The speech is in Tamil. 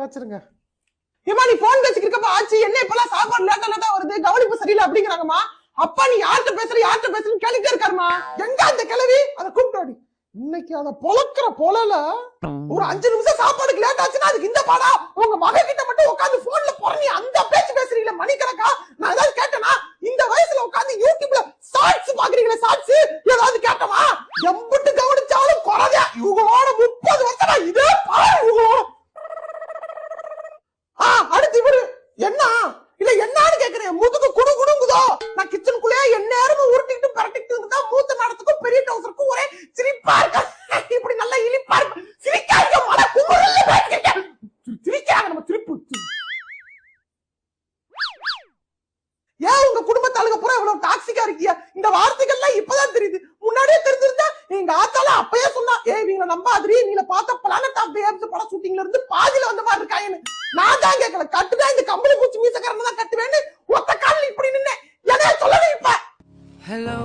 வச்சிருங்க. ஏமா நீ போன் பேசிக்கிறப்ப ஆச்சு என்ன இப்பெல்லாம் சாப்பாடு லேட்டா வருது கவனிப்பு சரியில்லை அப்படிங்கிறாங்கம்மா. அப்பா நீ யார்கிட்ட பேசுறன்னு கேட்டுட்டே இருக்காருமா. எங்க அந்த கிளவி அதை கூப்பிட்டு இன்னைக்கு அதை பொழக்கிற பொழல ஒரு 5 நிமிஷம் சாப்பாடுக்கு லேட் ஆச்சுன்னா அதுக்கு இந்த பாடா உங்க மக கிட்ட மட்டும் உட்காந்து போன்ல பொறணி அந்த பேச்சு பேசுறீங்களா மணிக்கணக்கா. நான் ஏதாவது கேட்டனா இந்த வயசுல உட்காந்து யூடியூப்ல ஷார்ட்ஸ் பாக்குறீங்களா ஷார்ட்ஸ் ஏதாவது கேட்டமா எம்பிட்டு கவனிச்சாலும் குறத இவங்களோட 30 வருஷமா இதே பாரு இவங்களோட. அடுத்து இவரு என்ன இல்ல என்னன்னு கேக்குறேன் முதுகு குடு குடுங்குதோ. நான் கிச்சனுக்குள்ளே எந்நேரமும் உருட்டிட்டு பரட்டிட்டு இருந்தா மூத்த நடத்துக்கும் பெரிய டவுசருக்கும் ஒரே சிரிப்பா இருக்க. இப்படி நல்லா இனிப்பா இருக்கு சிரிக்காங்க மழை குமுறல்ல பேசிக்க சிரிக்காங்க நம்ம திருப்பு. ஏன் உங்க குடும்பத்தாளுங்க பூரா இவ்வளவு டாக்ஸிக்கா இருக்கீங்க? இந்த வார்த்தைகள்லாம் இப்பதான் தெரியுது. முன்னாடியே தெரிஞ்சிருந்தா எங்க ஆத்தால அப்பயே சொன்னா இவங்களை நம்பாதிரி நீங்க பார்த்த பிளானட் ஆஃப் தி எர்த் படம் ஷூட்டிங்ல இருந்து பாதியில வந்த மாதிரி இருக்காங்கன்னு. நான் தான் கேட்கல கட்டுதான் இந்த கம்பளி பூச்சி மீசக்காரன் தான் கட்டுவேன்னு ஒத்த காலில் இப்படி நின்னேன். எதையா சொல்லணும் இப்ப. Hello